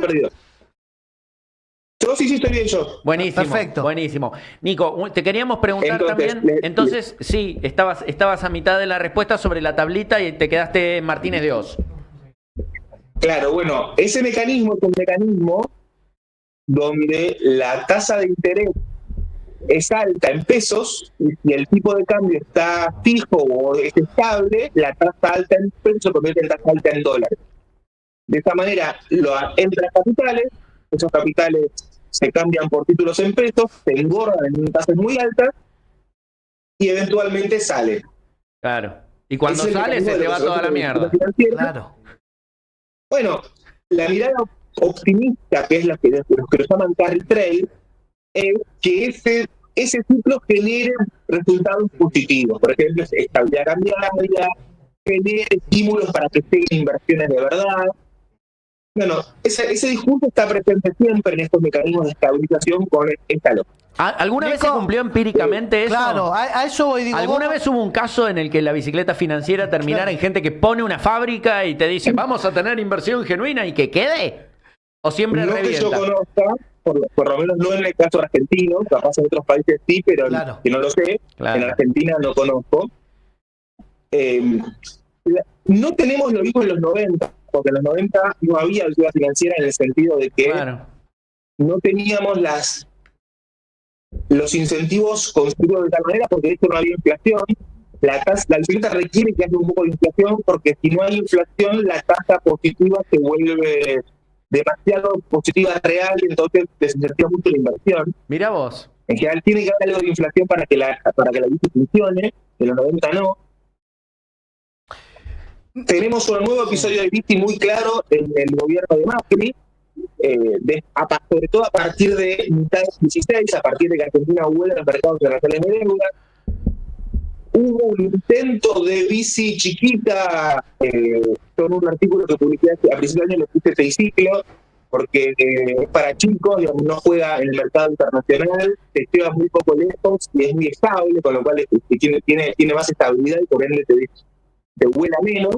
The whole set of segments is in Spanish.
perdido. Yo sí estoy bien yo. Buenísimo, Perfecto. buenísimo. Nico, te queríamos preguntar Entonces, también, entonces, sí, estabas a mitad de la respuesta sobre la tablita y te quedaste en Martínez de Oz. Claro, bueno, ese mecanismo es un mecanismo donde la tasa de interés es alta en pesos y si el tipo de cambio está fijo o es estable, la tasa alta en pesos se convierte en tasa alta en dólares. De esta manera entran capitales, esos capitales se cambian por títulos en pesos, se engordan en tasas muy altas y eventualmente salen. Claro. Y cuando Ese es el sale mecanismo se de te lo va que se toda la conoce como mierda. financiero. Claro. Bueno, la mirada optimista, que es la que los que lo llaman carry trade, es que ese ciclo genere resultados positivos. Por ejemplo, estabilidad cambiaria, genere estímulos para que lleguen inversiones de verdad. Bueno, ese discurso está presente siempre en estos mecanismos de estabilización con esta lógica. ¿Alguna vez se Nico, cumplió empíricamente eso? Claro, a eso voy. Digo, ¿Alguna vos- vez hubo un caso en el que la bicicleta financiera terminara en gente que pone una fábrica y te dice, vamos a tener inversión genuina y que quede? ¿O siempre No que yo revienta? conozca, por lo menos no en el caso argentino, capaz en otros países sí, pero Claro. que no lo sé, Claro. en Argentina no conozco. No tenemos lo mismo en los 90, porque en los 90 no había ayuda financiera en el sentido de que Claro. no teníamos los incentivos construidos de tal manera, porque de hecho no había inflación. La bicicleta requiere que haya un poco de inflación, porque si no hay inflación, la tasa positiva se vuelve demasiado positiva real, y entonces desincentiva mucho la inversión. Mirá vos. En general tiene que haber algo de inflación para que la bici funcione, en los 90 no. Tenemos un nuevo episodio de bici muy claro en el gobierno de Macri, sobre todo a partir de mitad de 2016, a partir de que Argentina vuelve al mercado internacional de deuda. Hubo un intento de bici chiquita, con un artículo que publiqué a principios de año, le puse triciclo, porque es para chicos, digamos, no juega en el mercado internacional, se lleva muy poco lejos y es muy estable, con lo cual tiene más estabilidad y por ende te vuela menos,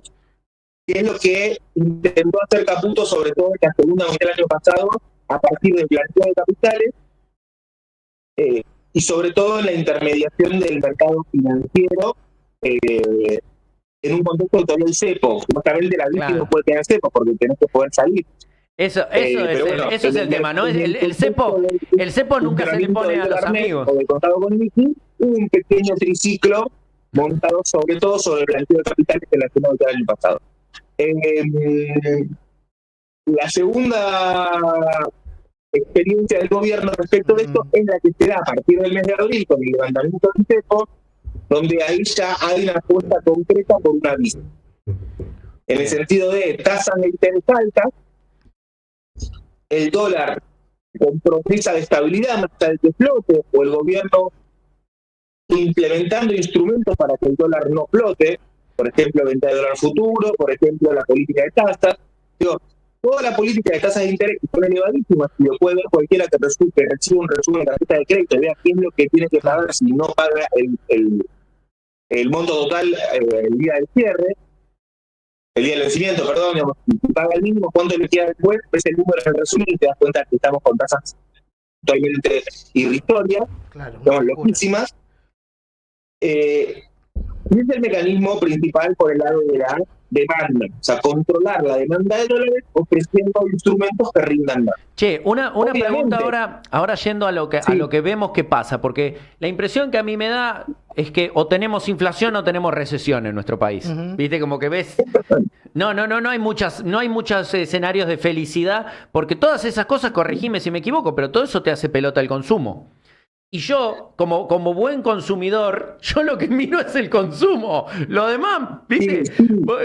que es lo que intentó hacer Caputo, sobre todo en la segunda mitad del año pasado, a partir del planteo de capitales, y sobre todo en la intermediación del mercado financiero, en un contexto de todavía el cepo. Justamente la bici Claro. no puede tener cepo porque tenés que poder salir. Eso es el tema, ¿no? El cepo nunca se le pone a los amigos. O del contado con bici, un pequeño triciclo montado sobre todo sobre el planteo de capitales en la segunda mitad del año pasado. La segunda experiencia del gobierno respecto de esto es la que se da a partir del mes de abril con el levantamiento del cepo, donde ahí ya hay una apuesta concreta por una bici. En el sentido de tasas de interés altas, el dólar con promesa de estabilidad más allá del que flote, o el gobierno implementando instrumentos para que el dólar no flote, por ejemplo, venta de dólar futuro, por ejemplo, la política de tasas. Digo, toda la política de tasas de interés que son elevadísimas, y lo puede ver cualquiera que reciba un resumen de tarjeta de crédito y vea qué es lo que tiene que pagar si no paga el monto total el día del cierre, el día del vencimiento, perdón, digamos, si paga el mínimo, cuánto le queda después, ves el número en el resumen y te das cuenta que estamos con tasas totalmente irrisorias, Claro, digamos, loquísimas. Y es el mecanismo principal por el lado de la demanda, o sea, controlar la demanda de dólares ofreciendo instrumentos que rindan más. Che, una Obviamente. pregunta ahora yendo a lo que vemos que pasa, porque la impresión que a mí me da es que o tenemos inflación o tenemos recesión en nuestro país. Viste, como que ves. No hay muchos escenarios de felicidad, porque todas esas cosas, corregime si me equivoco, pero todo eso te hace pelota el consumo. Y yo, como buen consumidor, yo lo que miro es el consumo. Lo demás, ¿viste?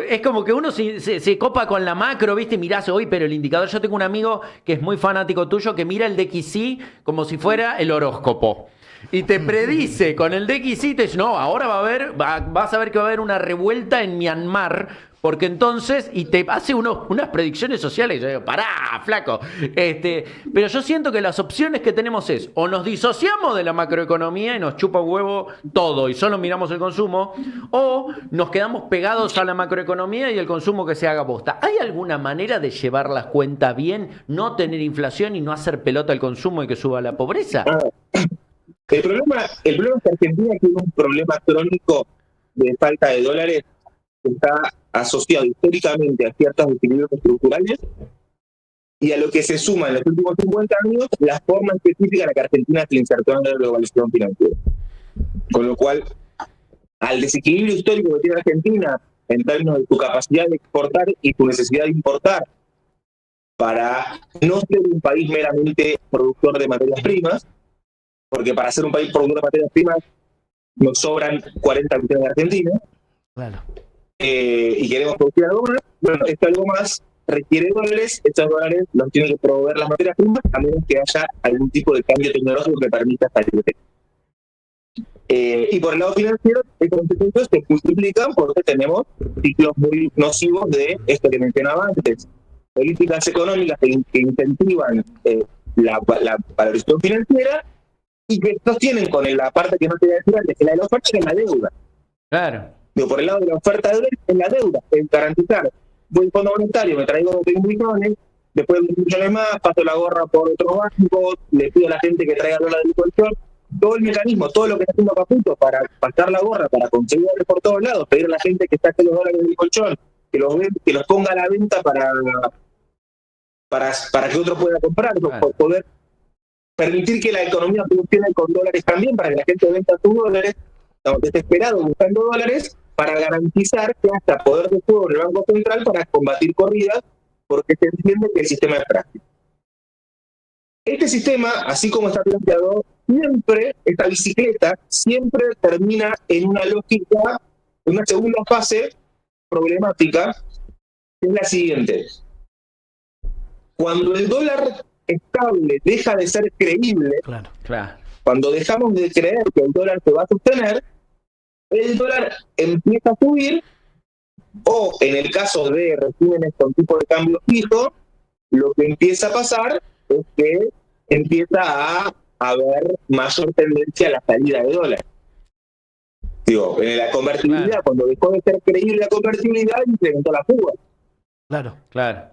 Es como que uno se copa con la macro, ¿viste? Mirás hoy, pero el indicador... Yo tengo un amigo que es muy fanático tuyo que mira el DXY como si fuera el horóscopo. Y te predice con el DXY, te dice, no, ahora vas a ver que va a haber una revuelta en Myanmar Porque entonces, y te hace unas predicciones sociales, yo digo, pará, flaco. Pero yo siento que las opciones que tenemos es, o nos disociamos de la macroeconomía y nos chupa un huevo todo y solo miramos el consumo, o nos quedamos pegados a la macroeconomía y el consumo que se haga posta. ¿Hay alguna manera de llevar las cuentas bien, no tener inflación y no hacer pelota el consumo y que suba la pobreza? El problema es que Argentina tiene un problema crónico de falta de dólares que está asociado históricamente a ciertos desequilibrios estructurales y a lo que se suma en los últimos 50 años la forma específica en la que Argentina se insertó en la globalización financiera. Con lo cual, al desequilibrio histórico que tiene Argentina en términos de su capacidad de exportar y su necesidad de importar para no ser un país meramente productor de materias primas, porque para ser un país productor de materias primas nos sobran 40 millones de argentinos, claro. Y queremos producir algo más. Bueno, esto algo más requiere dólares, estos dólares los tienen que proveer las materias primas, a menos que haya algún tipo de cambio tecnológico que permita salir de y por el lado financiero, estos efectos se multiplican porque tenemos ciclos muy nocivos de esto que mencionaba antes, políticas económicas que incentivan la valorización financiera y que sostienen con la parte que no te voy a decir antes, que la de la oferta, que es la deuda. Claro. Digo, por el lado de la oferta de dólares, es la deuda, es garantizar. Voy al Fondo Monetario, me traigo 20 millones, después de 20 millones más, paso la gorra por otros bancos, le pido a la gente que traiga dólares del colchón. Todo el mecanismo, todo lo que está haciendo Caputo para pasar la gorra, para conseguir dólares por todos lados, pedir a la gente que saque los dólares del colchón, que los ponga a la venta para que otro pueda comprar, por poder permitir que la economía funcione con dólares también, para que la gente venda sus dólares, desesperado buscando dólares, para garantizar que hasta poder de fuego en el Banco Central para combatir corridas, porque se entiende que el sistema es práctico. Este sistema, así como está planteado, siempre, esta bicicleta, siempre termina en una lógica, en una segunda fase problemática, que es la siguiente. Cuando el dólar estable deja de ser creíble, claro. Cuando dejamos de creer que el dólar se va a sostener, el dólar empieza a subir, o en el caso de regímenes con tipo de cambio fijo, lo que empieza a pasar es que empieza a haber mayor tendencia a la salida de dólares. Digo, en la convertibilidad, claro. Cuando dejó de ser creíble la convertibilidad, incrementó la fuga. Claro.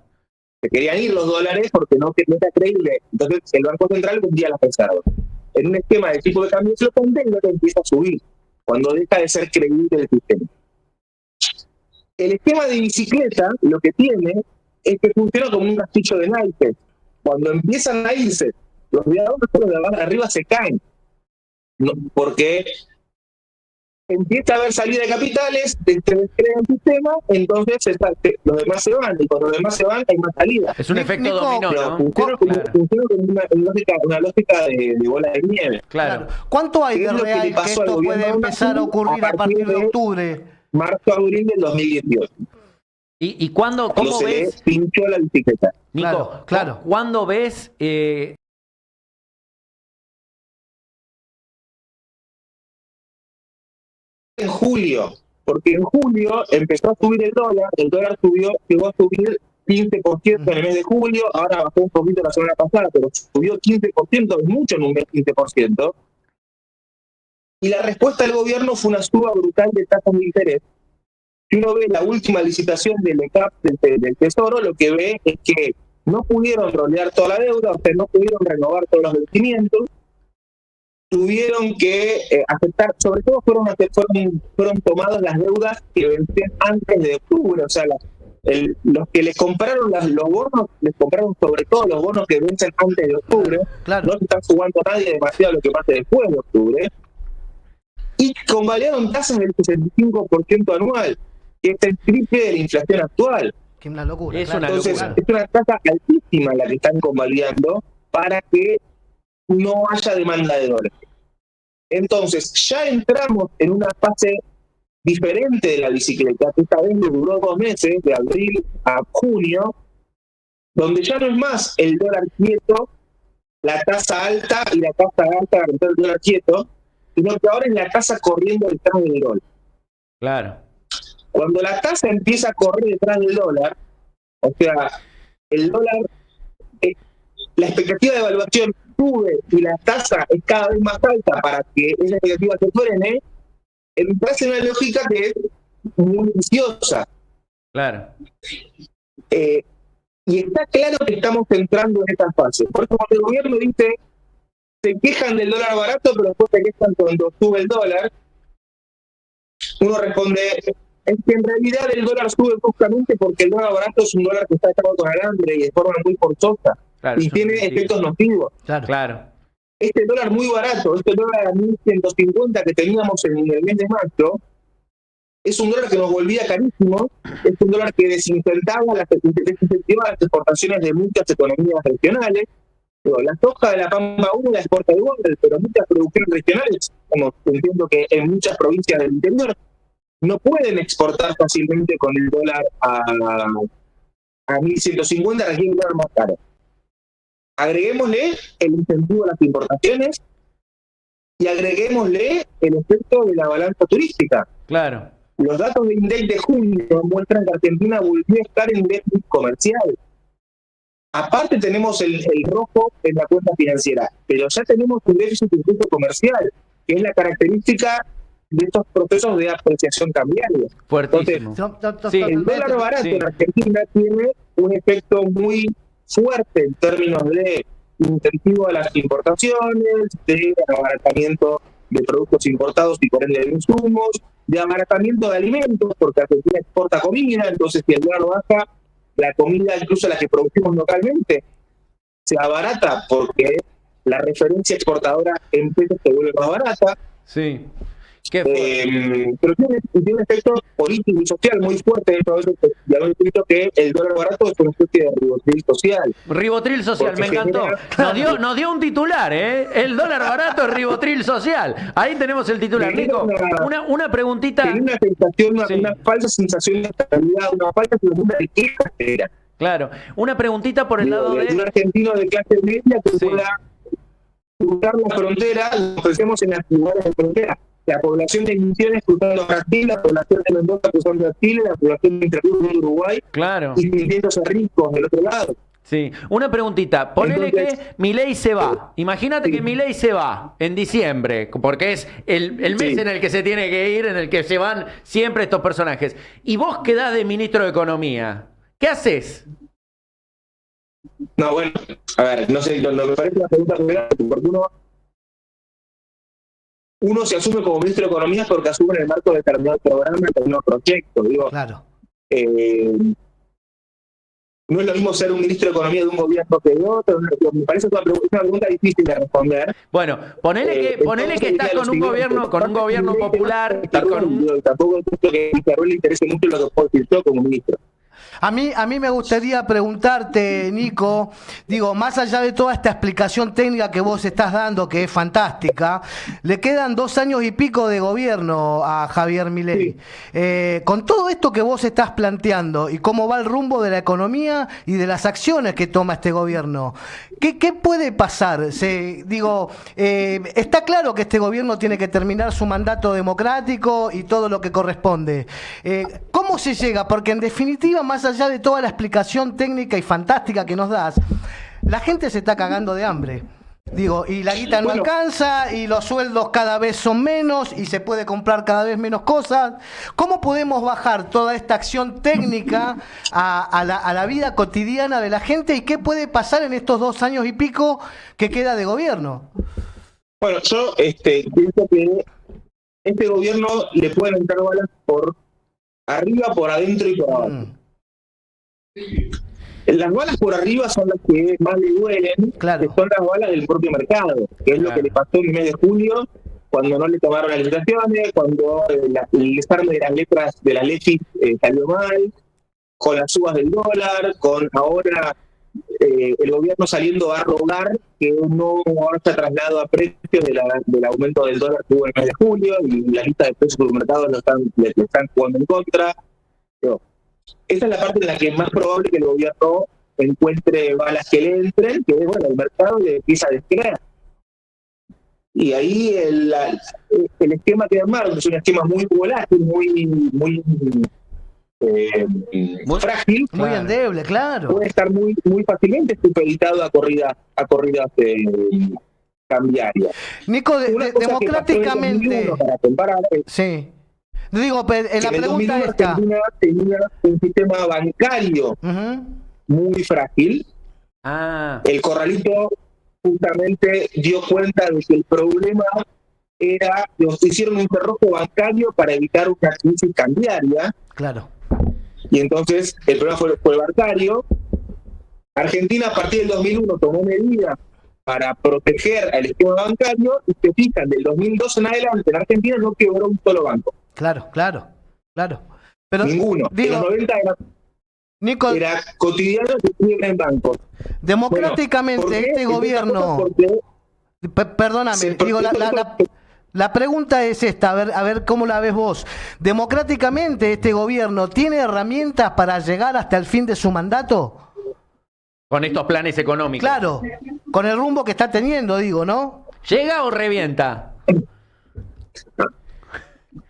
Se querían ir los dólares porque no era creíble. Entonces el Banco Central vendía las reservas. En un esquema de tipo de cambio flotante, el dólar empieza a subir cuando deja de ser creíble el sistema. El esquema de bicicleta lo que tiene es que funciona como un castillo de naipes. Cuando empiezan a irse los de arriba se caen, ¿no? Porque empieza a haber salida de capitales, se crea el sistema, entonces los demás se van, y cuando los demás se van hay más salida. Es un efecto dominó, ¿no? Funciona como una lógica de bola de nieve. Claro. ¿Cuánto hay de real que esto puede empezar a ocurrir a partir de octubre? Marzo-abril del 2018. ¿Y cuándo, cómo se ves? Le pinchó la bicicleta. Nico, claro. ¿Cuándo ves en julio? Porque en julio empezó a subir el dólar llegó a subir 15% en el mes de julio, ahora bajó un poquito la semana pasada, pero subió 15%, es mucho en un mes 15%. Y la respuesta del gobierno fue una suba brutal de tasas de interés. Si uno ve la última licitación del ECAP del Tesoro, lo que ve es que no pudieron rolear toda la deuda, o sea, no pudieron renovar todos los vencimientos, tuvieron que aceptar, sobre todo fueron tomadas las deudas que vencían antes de octubre, o sea, los que les compraron los bonos, les compraron sobre todo los bonos que vencen antes de octubre, claro. No se están jugando a nadie demasiado lo que pase después de octubre, y convalidaron tasas del 65% anual, que es el triple de la inflación actual. Que es una locura. Entonces, es una tasa altísima la que están convalidando para que no haya demanda de dólares. Entonces, ya entramos en una fase diferente de la bicicleta, que esta vez duró 2 meses, de abril a junio, donde ya no es más el dólar quieto, la tasa alta y la tasa alta del dólar quieto, sino que ahora es la tasa corriendo detrás del dólar. Claro. Cuando la tasa empieza a correr detrás del dólar, o sea, el dólar, la expectativa de evaluación sube y la tasa es cada vez más alta para que esa expectativa se frene, me parece una lógica que es muy viciosa. Claro. Y está claro que estamos entrando en esta fase. Por eso cuando el gobierno dice, se quejan del dólar barato, pero después se quejan cuando sube el dólar, uno responde, es que en realidad el dólar sube justamente porque el dólar barato es un dólar que está atado con alambre y de forma muy forzosa, claro, y tiene efectos nocivos. Claro. Este dólar muy barato, este dólar a 1.150 que teníamos en el mes de marzo, es un dólar que nos volvía carísimo, es un dólar que desincentivaba las exportaciones de muchas economías regionales. La soja de la Pampa 1 la exporta igual, pero muchas producciones regionales, como entiendo que en muchas provincias del interior, no pueden exportar fácilmente con el dólar a 1.150, requiere un dólar más caro. Agreguémosle el incentivo a las importaciones y agreguémosle el efecto de la balanza turística. Claro. Los datos de INDEC de junio muestran que Argentina volvió a estar en déficit comercial. Aparte tenemos el rojo en la cuenta financiera, pero ya tenemos un déficit incluso comercial, que es la característica de estos procesos de apreciación cambiaria. Fuertísimo. Entonces, el dólar barato en Argentina tiene un efecto muy fuerte en términos de incentivo a las importaciones, de abaratamiento de productos importados y por ende de insumos, de abaratamiento de alimentos, porque Argentina exporta comida, entonces si el dólar baja, la comida, incluso la que producimos localmente, se abarata porque la referencia exportadora en pesos se vuelve más barata. Sí. Pero tiene un efecto político y social muy fuerte. Entonces, ya lo he escrito que el dólar barato es una especie de ribotril social. Ribotril social, me encantó. Nos dio un titular, ¿eh? El dólar barato es ribotril social. Ahí tenemos el titular. Nico, una preguntita. Tiene una sensación, una falsa sensación de estabilidad, una falsa sensación de riqueza. Claro. Una preguntita por el lado de un argentino de clase media que pueda cruzar la frontera, lo ofrecemos en las ciudades de frontera. La población de Misiones cruzando Brasil, la población de Mendoza cruzando Chile, la población de Entre Ríos de Uruguay, claro, y sintiéndose ricos del otro lado. Sí, una preguntita. Ponele que Milei se va. Imagínate que Milei se va en diciembre, porque es el mes en el que se tiene que ir, en el que se van siempre estos personajes. Y vos quedás de ministro de Economía. ¿Qué haces? No, bueno, a ver, no sé, lo que me parece una pregunta muy grande, porque uno se asume como ministro de Economía porque asume en el marco de determinado programa, determinado proyecto. Digo, claro. No es lo mismo ser un ministro de Economía de un gobierno que de otro. Me parece una pregunta difícil de responder. Bueno, ponele que estás con un gobierno popular. Tampoco es que a Ruel le interese mucho lo que puedo decir yo como ministro. A mí me gustaría preguntarte, Nico, digo, más allá de toda esta explicación técnica que vos estás dando, que es fantástica, le quedan 2 años y pico de gobierno a Javier Milei. Sí. Con todo esto que vos estás planteando y cómo va el rumbo de la economía y de las acciones que toma este gobierno, ¿qué puede pasar? Está claro que este gobierno tiene que terminar su mandato democrático y todo lo que corresponde. ¿Cómo se llega? Porque en definitiva, más allá de toda la explicación técnica y fantástica que nos das, la gente se está cagando de hambre. Digo, y la guita no alcanza, y los sueldos cada vez son menos, y se puede comprar cada vez menos cosas. ¿Cómo podemos bajar toda esta acción técnica a la vida cotidiana de la gente? ¿Y qué puede pasar en estos 2 años y pico que queda de gobierno? Bueno, yo pienso que este gobierno le pueden entrar balas por arriba, por adentro y por abajo. Las balas por arriba son las que más le duelen, claro, que son las balas del propio mercado, que es lo que le pasó en el mes de julio, cuando no le tomaron las licitaciones, cuando el desarme de las letras de la LEFI salió mal, con las subas del dólar, con ahora el gobierno saliendo a rogar que no haya traslado a precios del aumento del dólar que hubo en el mes de julio, y la lista de precios del mercado le están jugando en contra. Esa es la parte en la que es más probable que el gobierno encuentre balas que le entren, que es, el mercado le empieza a descreer. Y ahí el esquema que armaron es un esquema muy volátil, muy frágil, muy endeble, claro. puede estar muy fácilmente supeditado a corridas cambiarias. Nico, Una cosa democráticamente. Que pasó en 2001, para comparar, Sí. Digo, en la en el pregunta 2001 esta. Argentina tenía un sistema bancario muy frágil. El corralito justamente dio cuenta de que el problema era que hicieron un cerrojo bancario para evitar una crisis cambiaria. Claro. Y entonces el problema fue el bancario. Argentina a partir del 2001 tomó medidas para proteger al esquema bancario y se fijan, del 2002 en adelante en Argentina no quebró un solo banco. Claro. Pero, ninguno. Digo, en los 90 era cotidiano que quiebren bancos. Democráticamente Bueno, este gobierno... Perdóname, digo, la pregunta es esta, a ver cómo la ves vos. ¿Democráticamente este gobierno tiene herramientas para llegar hasta el fin de su mandato? Con estos planes económicos. Claro, con el rumbo que está teniendo, digo, ¿no? ¿Llega o revienta?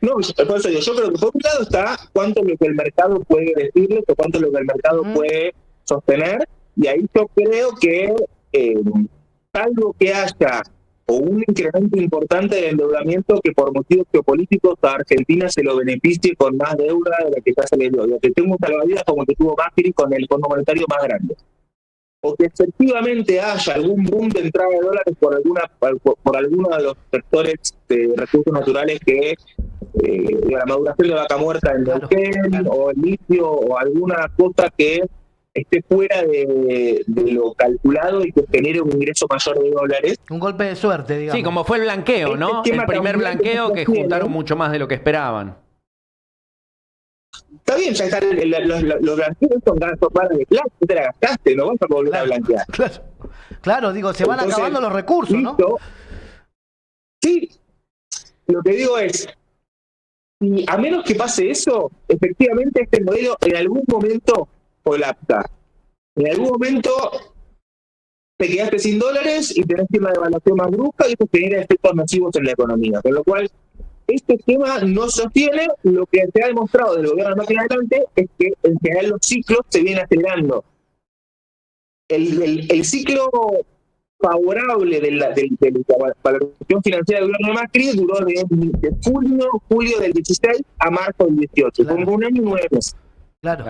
No, por eso yo creo que por un lado está cuánto es lo que el mercado puede decirles o cuánto es lo que el mercado puede sostener, y ahí yo creo que algo que haya o un incremento importante del endeudamiento que por motivos geopolíticos a Argentina se lo beneficie con más deuda de la que ya se le dio. Que tenga un salvavidas como que tuvo Macri con el Fondo Monetario más grande. O que efectivamente haya algún boom de entrada de dólares por alguno de los sectores de recursos naturales que la maduración de vaca muerta en Neuquén, o el litio, o alguna cosa que esté fuera de lo calculado y que genere un ingreso mayor de dólares. Un golpe de suerte, digamos. Sí, como fue el blanqueo, ¿no? El primer blanqueo que juntaron mucho más de lo que esperaban. Está bien, ya están los blanqueos son balas de plata, te la gastaste, no vas a volver a blanquear. Claro, digo, se van acabando los recursos, ¿no? Sí, lo que digo es, y a menos que pase eso, efectivamente este modelo en algún momento colapsa. En algún momento te quedaste sin dólares y tenés que ir a una devaluación más brusca y eso genera efectos masivos en la economía. Con lo cual, este esquema no sostiene. Lo que se ha demostrado del gobierno de Macri en adelante es que en general los ciclos se vienen acelerando. El ciclo favorable de la valorización financiera del gobierno de Macri duró de julio del 16 a marzo del 18. Fue un año y 9 meses. Claro.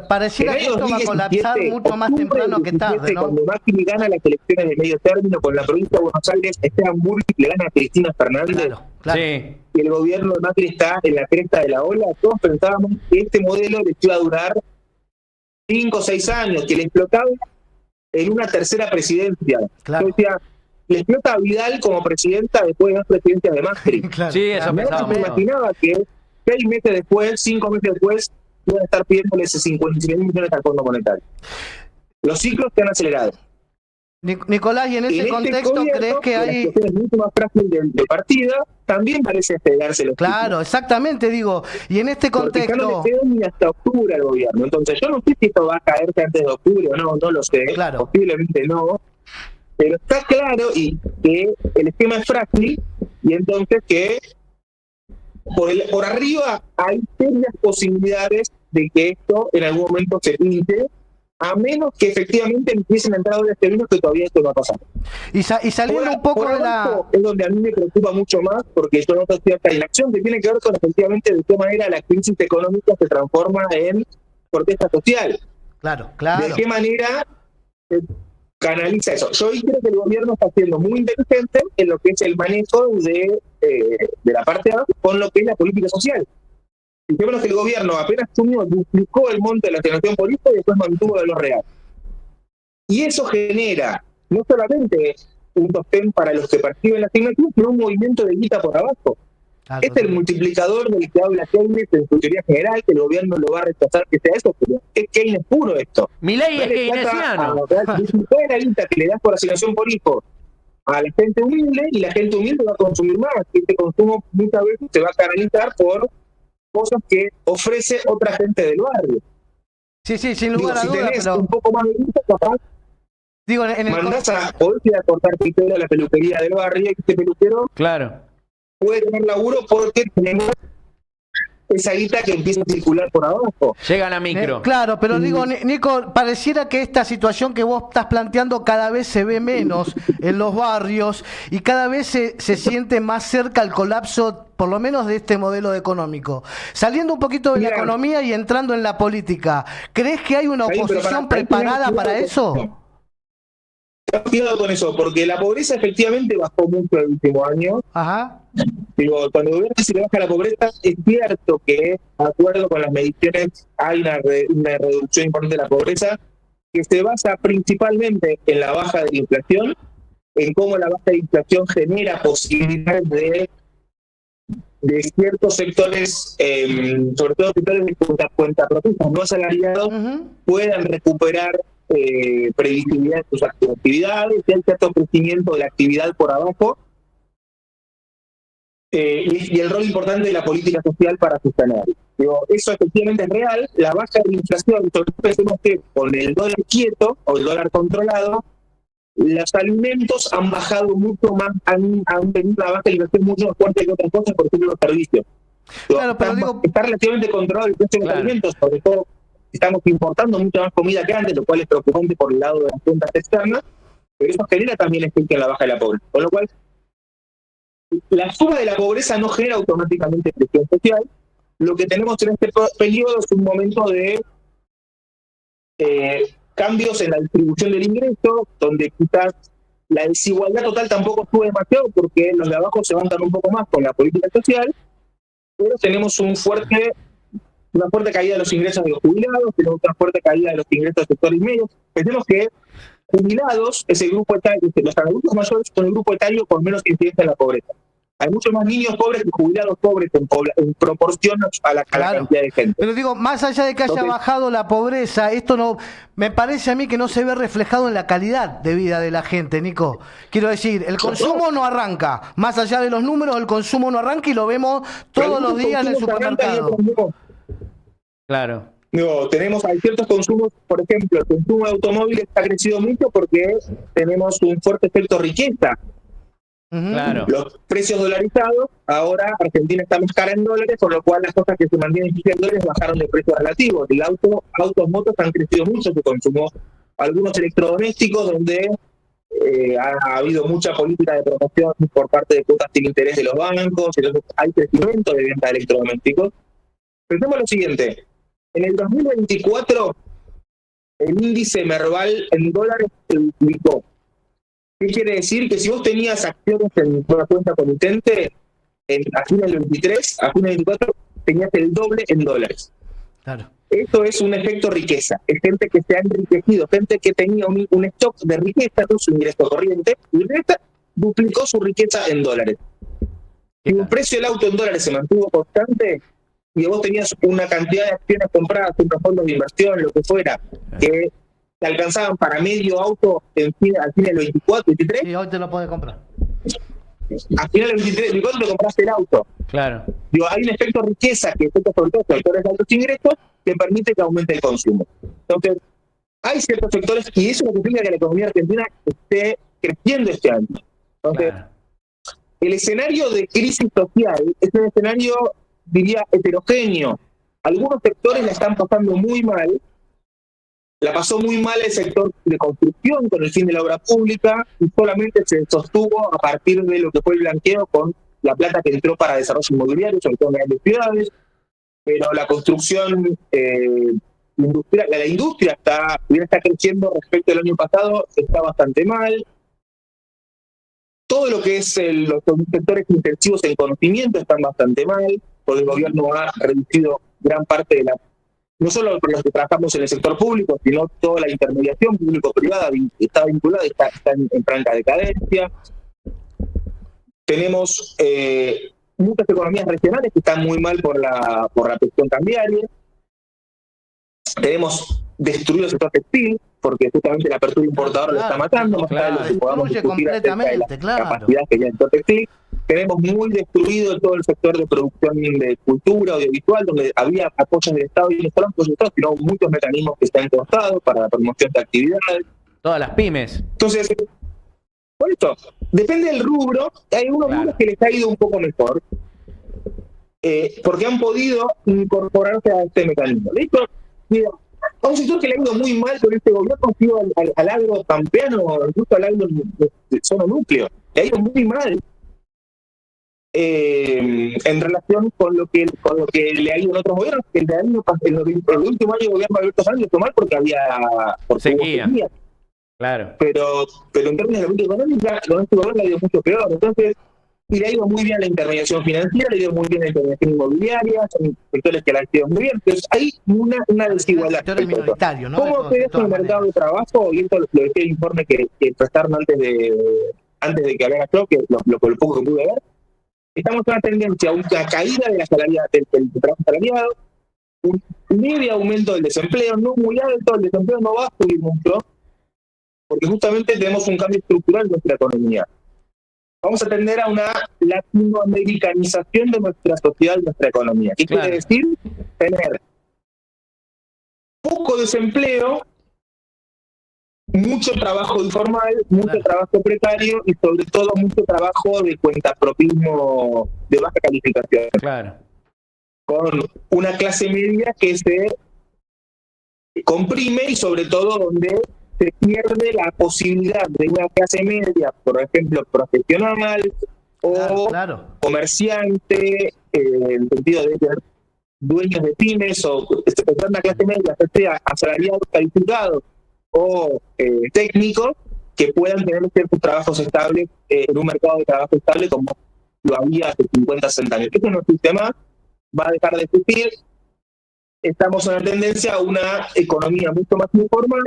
Pareciera que esto va a colapsar mucho más temprano que tarde, ¿no? Cuando Macri gana las elecciones de medio término con la provincia de Buenos Aires, Esteban Burri le gana a Cristina Fernández. Claro. Sí. Y el gobierno de Macri está en la cresta de la ola. Todos pensábamos que este modelo les iba a durar 5 o 6 años, que le explotaba en una tercera presidencia. Claro. Yo decía, le explota a Vidal como presidenta después de 2 presidencias de Macri. Claro. Sí, eso No me imaginaba que 6 meses después, 5 meses después, iban a estar pidiéndole ese 56 mil millones al Fondo Monetario. Los ciclos se han acelerado. Nicolás, y en ese contexto, gobierno, ¿crees que hay...? La situación es mucho más frágil de partida, también parece acelerarse los Claro, ciclos. exactamente, digo. Y en este Porque ya no contexto... le quedó ni hasta octubre al gobierno. Entonces, yo no sé si esto va a caerse antes de octubre o no, no lo sé. Claro. Posiblemente no. Pero está claro y que el esquema es frágil y entonces que por arriba hay serias posibilidades de que esto en algún momento se pinte, a menos que efectivamente empiecen a entrar dólares exteriores, que todavía esto no va a pasar. Y saliendo un poco de la... Es donde a mí me preocupa mucho más, porque yo noto cierta inacción que tiene que ver con efectivamente de qué manera la crisis económica se transforma en protesta social. Claro. De qué manera se canaliza eso. Yo hoy creo que el gobierno está siendo muy inteligente en lo que es el manejo de la parte de abajo con lo que es la política social. Fijémonos que el gobierno apenas asumió, duplicó el monto de la asignación por hijo y después mantuvo de lo real. Y eso genera no solamente un sostén para los que perciben la asignación, sino un movimiento de guita por abajo. Claro, Este es el multiplicador del que habla Keynes en su teoría general, que el gobierno lo va a rechazar que sea eso, pero es Keynes puro esto. Milei es keynesiano. Toda la guita que le das por asignación por hijo a la gente humilde, y la gente humilde va a consumir más. Este consumo muchas veces se va a canalizar por cosas que ofrece otra gente del barrio. Sí, sin lugar a dudas, si tenés pero... un poco más de guita, capaz Digo, en el... mandás a poder ir a cortar pelo a la peluquería del barrio, y este peluquero Claro. puede tener laburo porque tenemos esa guita que empieza a circular por abajo. Llegan a micro. Claro, pero digo, Nico, pareciera que esta situación que vos estás planteando cada vez se ve menos en los barrios y cada vez se siente más cerca el colapso, por lo menos de este modelo económico. Saliendo un poquito de la economía y entrando en la política, ¿crees que hay una oposición preparada para eso? Cuidado con eso, porque la pobreza efectivamente bajó mucho el último año. Ajá. Digo, cuando el gobierno dice que baja la pobreza, es cierto que, de acuerdo con las mediciones, hay una reducción importante de la pobreza, que se basa principalmente en la baja de la inflación, en cómo la baja de inflación genera posibilidades de ciertos sectores, sobre todo sectores de cuentapropistas no asalariados, puedan recuperar previsibilidad de sus actividades, y hay cierto crecimiento de la actividad por abajo, y el rol importante de la política social para sostener. Digo, eso efectivamente es real. La baja de la inflación, pensemos que con el dólar quieto o el dólar controlado, los alimentos han bajado mucho más, han tenido una baja de inflación mucho más fuerte que otras cosas, por ejemplo los servicios. Claro, pero está relativamente controlado el precio de los alimentos, sobre todo estamos importando mucha más comida que antes, lo cual es preocupante por el lado de las cuentas externas, pero eso genera también efecto en la baja de la pobreza. Con lo cual, la suma de la pobreza no genera automáticamente presión social. Lo que tenemos en este periodo es un momento de cambios en la distribución del ingreso, donde quizás la desigualdad total tampoco sube demasiado, porque los de abajo se bancan un poco más con la política social, pero tenemos una fuerte caída de los ingresos de los jubilados, tenemos una fuerte caída de los ingresos de sectores medios. Pensemos que jubilados es el grupo etario, los adultos mayores son el grupo etario con menos incidencia en la pobreza. Hay muchos más niños pobres que jubilados pobres en proporción a la cantidad de gente. Pero digo, más allá de que haya bajado la pobreza, esto no me parece a mí que no se ve reflejado en la calidad de vida de la gente, Nico. Quiero decir, el consumo no arranca. Más allá de los números, el consumo no arranca y lo vemos todos los días en el supermercado. Claro. Digo, hay ciertos consumos, por ejemplo, el consumo de automóviles ha crecido mucho porque tenemos un fuerte efecto riqueza. Claro. Los precios dolarizados, ahora Argentina está más cara en dólares, por lo cual las cosas que se mantienen en dólares bajaron de precio relativo. El autos, motos han crecido mucho su consumo. Algunos electrodomésticos donde ha habido mucha política de promoción por parte de cuotas sin interés de los bancos, entonces hay crecimiento de venta de electrodomésticos. Pensemos lo siguiente, en el 2024 el índice Merval en dólares se duplicó. ¿Qué quiere decir? Que si vos tenías acciones en una cuenta comitente, a fines del 23, a fines del 24, tenías el doble en dólares. Claro. Esto es un efecto riqueza. Es gente que se ha enriquecido, gente que tenía un stock de riqueza, no su ingreso corriente, y duplicó su riqueza en dólares. Si el precio del auto en dólares se mantuvo constante, y vos tenías una cantidad de acciones compradas en los fondos de inversión, lo que fuera, que te alcanzaban para medio auto al final del 24, 23. Y hoy te lo podés comprar. Al final del 23, 24 te compraste el auto. Claro. Digo, hay un efecto riqueza que afecta sobre todo a sectores de altos ingresos que permite que aumente el consumo. Entonces, hay ciertos sectores, y eso es lo que implica que la economía argentina esté creciendo este año. Entonces, el escenario de crisis social es un escenario, diría, heterogéneo. Algunos sectores la están pasando muy mal. La pasó muy mal el sector de construcción con el fin de la obra pública y solamente se sostuvo a partir de lo que fue el blanqueo con la plata que entró para desarrollo inmobiliario, sobre todo en grandes ciudades. Pero la construcción industrial, la industria está creciendo respecto al año pasado, está bastante mal. Todo lo que es los sectores intensivos en conocimiento están bastante mal, porque el gobierno ha reducido gran parte de no solo por los que trabajamos en el sector público, sino toda la intermediación público-privada está vinculada, está en franca decadencia. Tenemos muchas economías regionales que están muy mal por la presión cambiaria. Tenemos destruido el sector textil, porque justamente la apertura importadora lo está matando, más allá de lo que podamos discutir acerca de la capacidad que hay en el sector textil. Tenemos muy destruido todo el sector de producción de cultura, audiovisual, donde había apoyos del Estado y no solo apoyos del Estado, sino muchos mecanismos que están cortados para la promoción de actividades. Todas las pymes. Entonces, por esto, depende del rubro, hay unos rubros que les ha ido un poco mejor. porque han podido incorporarse a este mecanismo. De hecho, mira, a un sector que le ha ido muy mal con este gobierno ha sido al agro pampeano, incluso al agro de zona núcleo. Le ha ido muy mal en relación con lo que le ha ido en otros gobiernos. El último año de gobierno de Alberto Fernández le mal porque sequía. Claro. Pero en términos de la política económica, con este gobierno le ha ido mucho peor. Entonces, y le ha ido muy bien la intermediación financiera, le ha ido muy bien la intermediación inmobiliaria, son sectores que le han ido muy bien. Entonces, hay una desigualdad. ¿No? ¿Cómo se deja el mercado de trabajo? Y esto lo decía el informe que prestaron antes de que hablara yo, que lo poco que pude ver. Estamos en una tendencia a una caída de del trabajo asalariado, un medio aumento del desempleo, no muy alto, el desempleo no va a subir mucho, porque justamente tenemos un cambio estructural en nuestra economía. Vamos a tender a una latinoamericanización de nuestra sociedad y nuestra economía. ¿Qué quiere decir? Tener poco desempleo, mucho trabajo informal, mucho trabajo precario y sobre todo mucho trabajo de cuentapropismo de baja calificación. Claro. Con una clase media que se comprime y sobre todo donde se pierde la posibilidad de una clase media, por ejemplo, profesional o comerciante, en el sentido de ser dueños de pymes o una clase media, sea asalariados calificados o técnicos, que puedan tener ciertos trabajos estables en un mercado de trabajo estable como lo había hace 50, 60 años. Esto no existe más, va a dejar de existir. Estamos en una tendencia a una economía mucho más informal,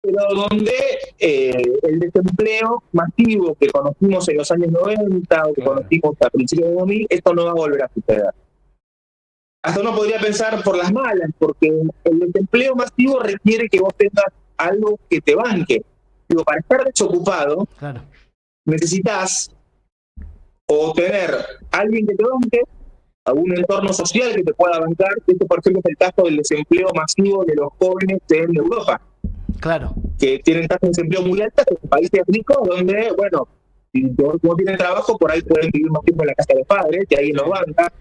pero donde el desempleo masivo que conocimos en los años 90 o que conocimos a principios de 2000, esto no va a volver a suceder. Hasta uno podría pensar por las malas, porque el desempleo masivo requiere que vos tengas algo que te banque. Digo, para estar desocupado, necesitas o tener alguien que te banque, algún entorno social que te pueda bancar. Este, por ejemplo, es el caso del desempleo masivo de los jóvenes en Europa. Que tienen tasas de desempleo muy altas en países ricos donde, bueno, si no tienen trabajo, por ahí pueden vivir más tiempo en la casa de padres, que ahí los banca.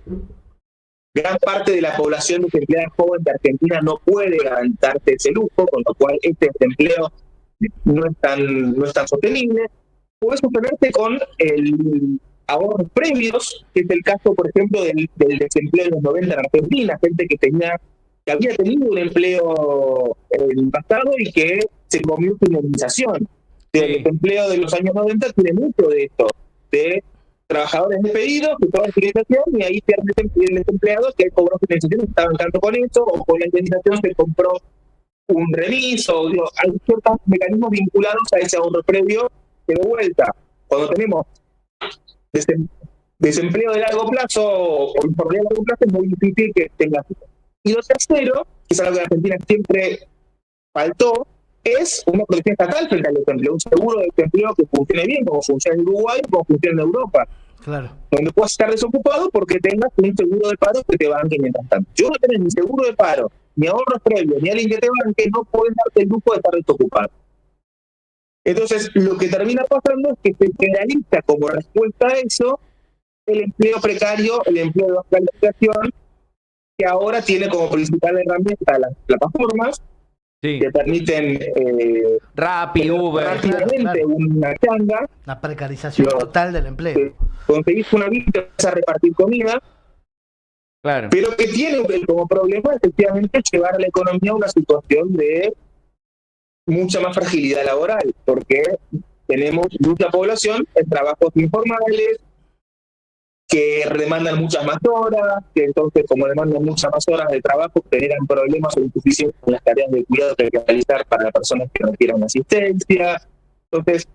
Gran parte de la población desempleada joven de Argentina no puede garantirse ese lujo, con lo cual este desempleo no es tan sostenible. Puede sostenerse con el ahorros previos, que es el caso, por ejemplo, del desempleo de los 90 en Argentina, gente que había tenido un empleo en el pasado y que se comió su indemnización. El desempleo de los años 90 tiene mucho de esto, de trabajadores despedidos que toman su indemnización y ahí pierde el desempleado que cobró su indemnización y estaba tanto con eso, o con la indemnización se compró un remis, o digo, hay ciertos mecanismos vinculados a ese ahorro previo que de vuelta, cuando tenemos desempleo de largo plazo o informalidad de largo plazo, es muy difícil que tenga. Y lo tercero, que es algo que en Argentina siempre faltó, es una protección estatal frente al desempleo, un seguro de desempleo que funcione bien, como funciona en Uruguay, como funciona en Europa. Donde puedas estar desocupado porque tengas un seguro de paro que te banque mientras tanto. Yo no tenés ni seguro de paro, ni ahorros previos, ni alguien que te banque, no puedes darte el lujo de estar desocupado. Entonces, lo que termina pasando es que se generaliza como respuesta a eso el empleo precario, el empleo de baja calificación, que ahora tiene como principal herramienta las plataformas que permiten Rappi, Uber, rápidamente una changa. La precarización total del empleo. Conseguís una vida y te vas a repartir comida, pero que tiene como problema efectivamente llevar a la economía a una situación de mucha más fragilidad laboral, porque tenemos mucha población en trabajos informales que demandan muchas más horas, que entonces como demandan muchas más horas de trabajo generan problemas o insuficiencias en las tareas de cuidado que hay que realizar para personas que requieran asistencia. Entonces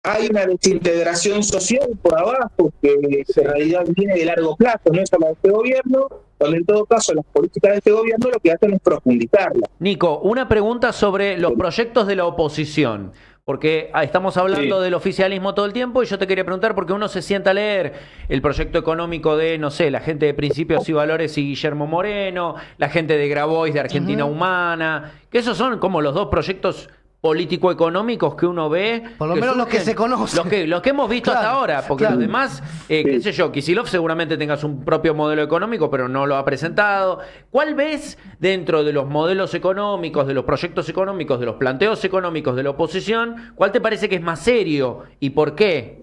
hay una desintegración social por abajo que en realidad viene de largo plazo, no es solo de este gobierno, donde en todo caso las políticas de este gobierno lo que hacen es profundizarla. Nico, una pregunta sobre los proyectos de la oposición, porque estamos hablando del oficialismo todo el tiempo y yo te quería preguntar, porque uno se sienta a leer el proyecto económico de, no sé, la gente de Principios y Valores y Guillermo Moreno, la gente de Grabois de Argentina Humana, que esos son como los dos proyectos político-económicos que uno ve. Por lo menos los que se conocen. Los que hemos visto hasta ahora, porque los demás, qué sé yo, Kicillof seguramente tenga su propio modelo económico, pero no lo ha presentado. ¿Cuál ves dentro de los modelos económicos, de los proyectos económicos, de los planteos económicos de la oposición, cuál te parece que es más serio y por qué?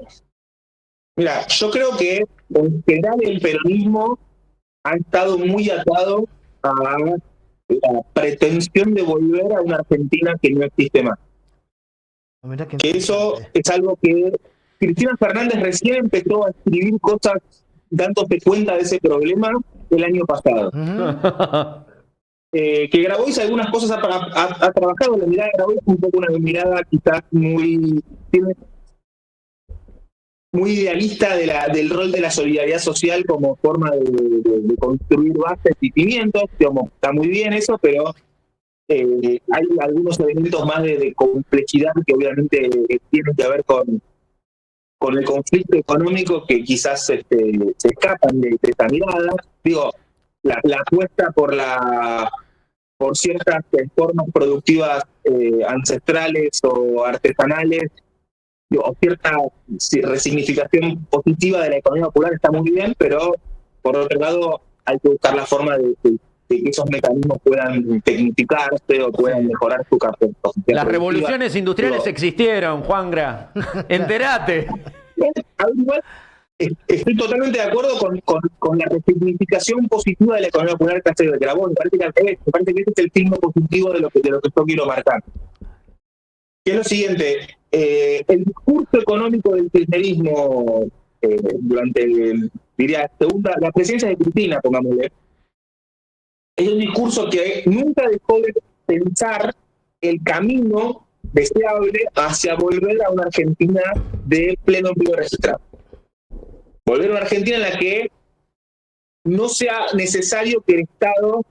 Mira, yo creo que en general el peronismo ha estado muy atado a la pretensión de volver a una Argentina que no existe más. Que eso es algo que Cristina Fernández recién empezó a escribir cosas dándose cuenta de ese problema el año pasado. Que Grabois algunas cosas ha trabajado. La mirada de Grabois es un poco una mirada quizás muy idealista del rol de la solidaridad social como forma de construir bases y cimientos. Digamos, está muy bien eso, pero hay algunos elementos más de complejidad que obviamente tienen que ver con el conflicto económico que quizás se escapan de esta mirada. Digo, la apuesta por ciertas formas productivas ancestrales o artesanales, o cierta resignificación positiva de la economía popular está muy bien, pero por otro lado hay que buscar la forma de que esos mecanismos puedan tecnificarse o puedan mejorar su capacidad. Las revoluciones industriales existieron, Juangra. Enterate. Igual, estoy totalmente de acuerdo con la resignificación positiva de la economía popular que hace Grabois. Me parece que ese es el signo positivo de lo que yo quiero marcar. Que es lo siguiente, el discurso económico del kirchnerismo durante, la presidencia de Cristina, pongámosle, es un discurso que nunca dejó de pensar el camino deseable hacia volver a una Argentina de pleno empleo registrado. Volver a una Argentina en la que no sea necesario que el Estado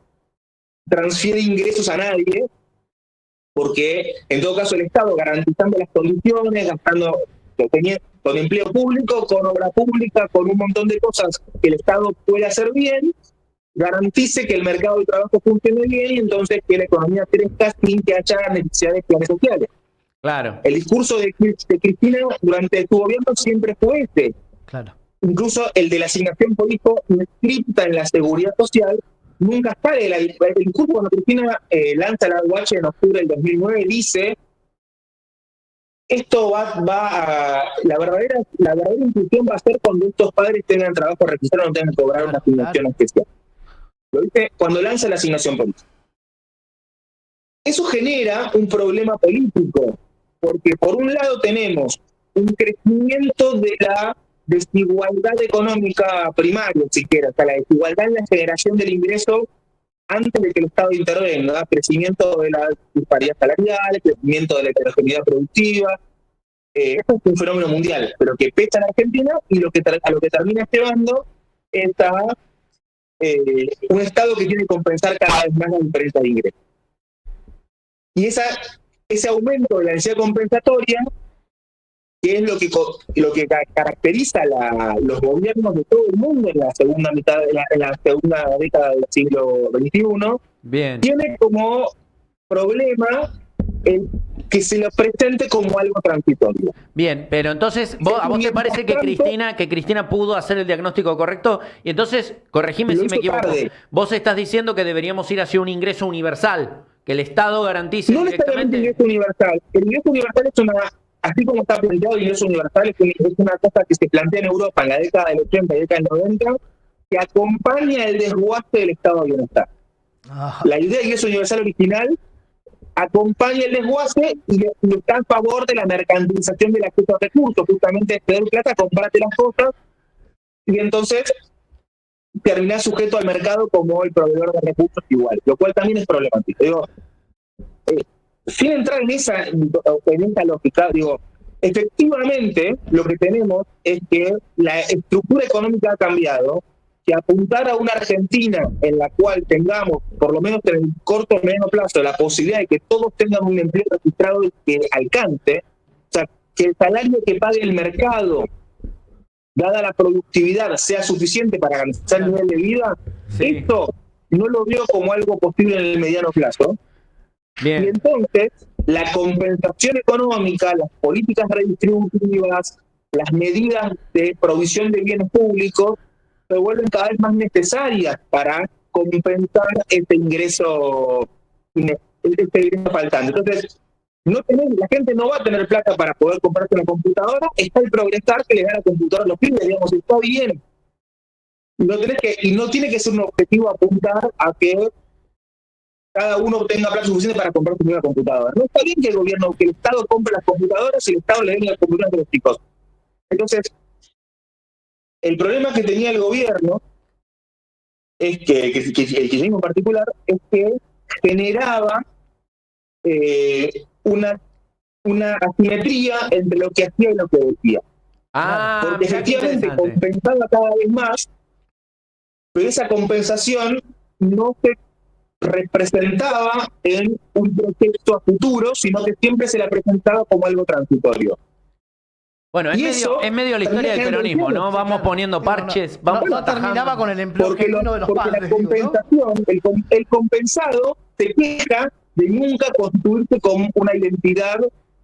transfiera ingresos a nadie, porque en todo caso el Estado, garantizando las condiciones, gastando con empleo público, con obra pública, con un montón de cosas que el Estado puede hacer bien, garantice que el mercado de trabajo funcione bien y entonces que la economía crezca sin que haya necesidad de planes sociales. Claro. El discurso de Cristina durante su gobierno siempre fue este. Claro. Incluso el de la asignación por hijo inscripta en la seguridad social nunca sale. El discurso cuando Cristina lanza la UH en octubre del 2009 dice: esto la verdadera inclusión va a ser cuando estos padres tengan trabajo registrado, no tengan que cobrar una asignación especial. Lo dice cuando lanza la asignación por hijo. Eso genera un problema político, porque por un lado tenemos un crecimiento de la desigualdad económica primaria, siquiera, o sea, la desigualdad en la generación del ingreso antes de que el Estado intervenga, crecimiento de la disparidad salarial, crecimiento de la heterogeneidad productiva. Esto es un fenómeno mundial, pero que pesa en Argentina y a lo que termina llevando es a un Estado que tiene que compensar cada vez más la diferencia de ingresos. Y ese aumento de la necesidad compensatoria, que es lo que caracteriza los gobiernos de todo el mundo en la segunda década del siglo XXI, bien, tiene como problema el que se lo presente como algo transitorio. Bien, pero entonces, ¿a vos te parece que Cristina pudo hacer el diagnóstico correcto? Y entonces, corregime si me equivoco, vos estás diciendo que deberíamos ir hacia un ingreso universal, que el Estado garantice no directamente... el ingreso universal. El ingreso universal es así como está planteado el ingreso universal, es una cosa que se plantea en Europa en la década del 80 y década del 90, que acompaña el desguace del Estado de Bienestar. La idea del ingreso universal original acompaña el desguace y está a favor de la mercantilización del acceso a recursos, justamente te doy plata, comprate las cosas y entonces terminás sujeto al mercado como el proveedor de recursos igual, lo cual también es problemático. Digo, sin entrar en esa lógica, digo, efectivamente lo que tenemos es que la estructura económica ha cambiado, que apuntar a una Argentina en la cual tengamos, por lo menos en el corto o mediano plazo, la posibilidad de que todos tengan un empleo registrado que alcance, o sea, que el salario que pague el mercado, dada la productividad, sea suficiente para garantizar el nivel de vida, esto no lo veo como algo posible en el mediano plazo. Bien. Y entonces, la compensación económica, las políticas redistributivas, las medidas de provisión de bienes públicos se vuelven cada vez más necesarias para compensar este ingreso faltante. Entonces, la gente no va a tener plata para poder comprarse una computadora, está el progresar que le da la computadora a los pibes, digamos, está bien. Y no tiene que ser un objetivo apuntar a que cada uno tenga plata suficiente para comprar su primera computadora. No está bien que el Estado compre las computadoras y el Estado le dé las computadoras a los chicos. Entonces, el problema que tenía el gobierno es que el kirchnerismo en particular, es que generaba una asimetría entre lo que hacía y lo que decía. Porque efectivamente compensaba cada vez más, pero esa compensación no se representaba en un proyecto a futuro, sino que siempre se la presentaba como algo transitorio. Bueno, es medio la historia del peronismo, ¿no? Vamos poniendo parches, vamos terminaba con el empleo genuino de los padres. La compensación, el compensado se queja de nunca constituirse como una identidad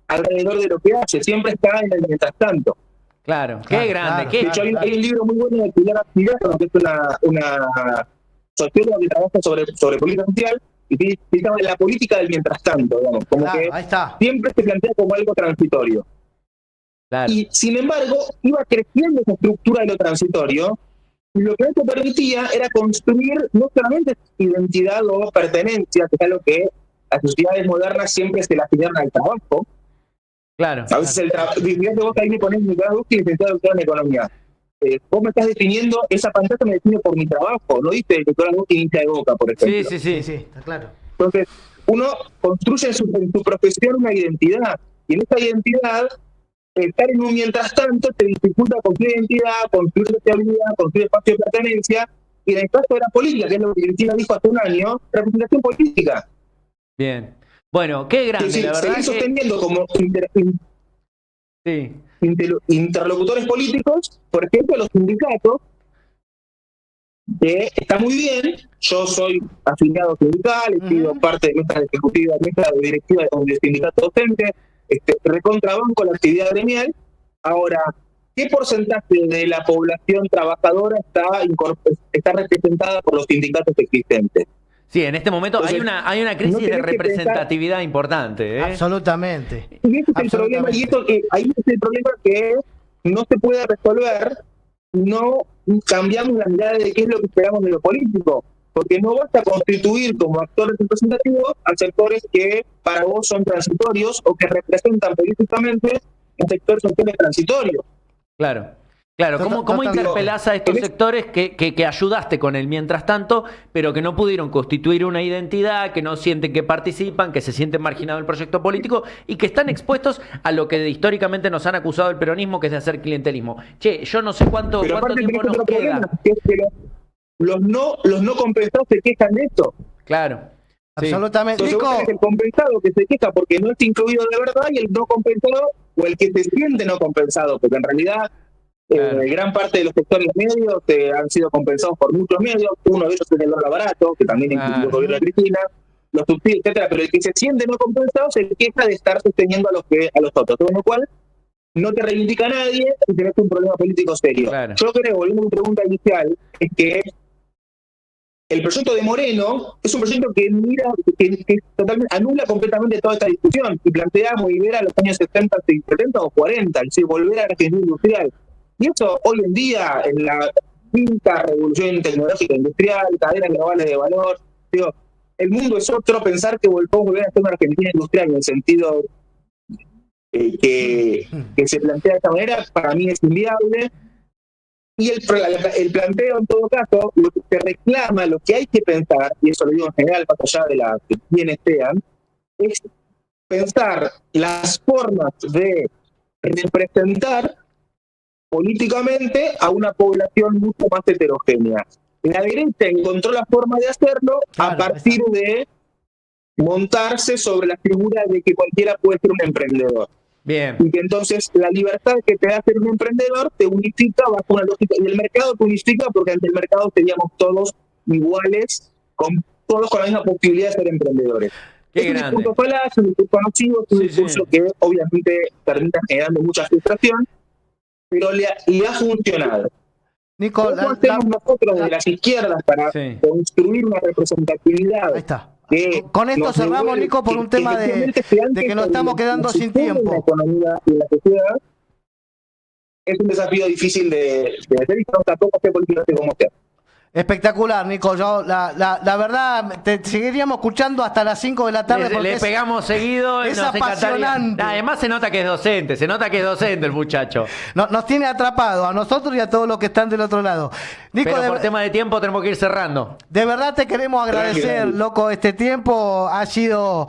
alrededor de lo que hace, siempre está en el mientras tanto. Claro, qué grande. De hecho, hay un libro muy bueno de Pilar Cigarro, que es una socióloga que trabaja sobre política social, y que se la política del mientras tanto, digamos, como que siempre se plantea como algo transitorio. Claro. Y sin embargo, iba creciendo esa estructura de lo transitorio, y lo que eso permitía era construir no solamente identidad o pertenencia, que es algo que las sociedades modernas siempre se le asignan al trabajo. Claro. A veces el trabajo, vos ahí me ponés Nicolás Duque y licenciado doctor en economía. Vos me estás definiendo, esa pantalla me define por mi trabajo, no dice Nicolás Duque hincha de Boca, por ejemplo. Sí, está claro. Entonces, uno construye en su profesión una identidad, y en esa identidad, estar en un mientras tanto te dificulta construir identidad, construir sociabilidad, construir espacio de pertenencia, y en el caso de la política, que es lo que Cristina dijo hace un año, representación política. Bien. Bueno, qué grande, es decir, la verdad. Seguir sosteniendo como interlocutores políticos, por ejemplo, los sindicatos, que está muy bien. Yo soy afiliado sindical, he sido parte de nuestra ejecutiva, nuestra directiva del sindicato docente, recontrabanco la actividad gremial. Ahora, ¿qué porcentaje de la población trabajadora está representada por los sindicatos existentes? Sí, en este momento hay una crisis de representatividad importante. Absolutamente. Y ese es el problema, ahí es el problema que no se puede resolver, no cambiamos la mirada de qué es lo que esperamos de lo político, porque no basta constituir como actores representativos a sectores que para vos son transitorios o que representan políticamente a sectores sociales transitorios. Claro. Claro, ¿cómo interpelás a estos sectores que ayudaste con el mientras tanto, pero que no pudieron constituir una identidad, que no sienten que participan, que se sienten marginados del proyecto político y que están expuestos a lo que históricamente nos han acusado el peronismo, que es de hacer clientelismo? Che, yo no sé cuánto tiempo nos queda. Es que los no compensados se quejan de esto. Claro. Absolutamente. Entonces vos tenés el compensado que se queja porque no es incluido de verdad, y el no compensado, o el que se siente no compensado, porque en realidad gran parte de los sectores medios han sido compensados por muchos medios. Uno de ellos es el dólar barato, que también incluyó el gobierno de Cristina, los subsidios, etcétera. Pero el que se siente no compensado se queja de estar sosteniendo a los otros, con lo cual no te reivindica a nadie y tenés un problema político serio. Claro. Yo creo, volviendo a mi pregunta inicial, es que el proyecto de Moreno es un proyecto que totalmente anula completamente toda esta discusión y plantea volver a los años 70 o 40, es decir, volver a la arquitectura industrial. Y eso hoy en día, en la quinta revolución tecnológica industrial, cadenas globales de valor, digo, el mundo es otro. Pensar que podemos volver a hacer una Argentina industrial en el sentido que se plantea de esta manera, para mí es inviable. Y el planteo, en todo caso, lo que se reclama, lo que hay que pensar, y eso lo digo en general, para allá de quienes sean, es pensar las formas de representar políticamente a una población mucho más heterogénea. La derecha encontró la forma de hacerlo a partir de montarse sobre la figura de que cualquiera puede ser un emprendedor. Bien. Y que entonces la libertad que te da ser un emprendedor te unifica bajo una lógica, y el mercado te unifica porque ante el mercado seríamos todos iguales, todos con la misma posibilidad de ser emprendedores. Qué es un grande. discurso falaz, un discurso nocivo, es un Sí, discurso sí. que obviamente termina generando mucha frustración, pero le ha funcionado. Nico, ¿Cómo hacemos nosotros de las izquierdas para Sí. construir una representatividad? ahí está. Que Con esto nos cerramos, devuelve- Nico, por un que tema de efectivamente se ancle que nos sobre estamos quedando la sin sistema de la tiempo. economía y la sociedad? Es un desafío difícil de hacer y tampoco hacer políticamente como sea. Espectacular, Nico. Yo, la verdad, te seguiríamos escuchando hasta las 5 de la tarde. porque Le pegamos seguido. es nos encantaría. apasionante. Además se nota que es docente, el muchacho. nos tiene atrapados a nosotros y a todos los que están del otro lado. Nico, Pero por tema de tiempo tenemos que ir cerrando. de verdad te queremos agradecer, Gracias. loco, este tiempo. Ha sido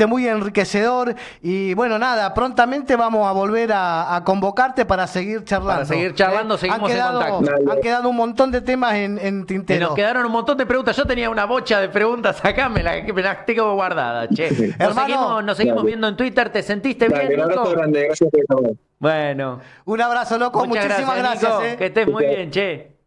muy enriquecedor. Y bueno, nada, prontamente vamos a volver a convocarte para seguir charlando. Para seguir charlando, seguimos en contacto. Han quedado un montón de temas en Y tintero. nos quedaron un montón de preguntas. Yo tenía una bocha de preguntas acá, me las tengo guardadas, che. Hermano, Nos seguimos dale. viendo en Twitter. ¿Te sentiste Dale, bien, un abrazo Nico? grande, gracias por estar. Bueno. Un abrazo, loco. Muchas Muchísimas gracias. Nico. Que estés muy bien, che.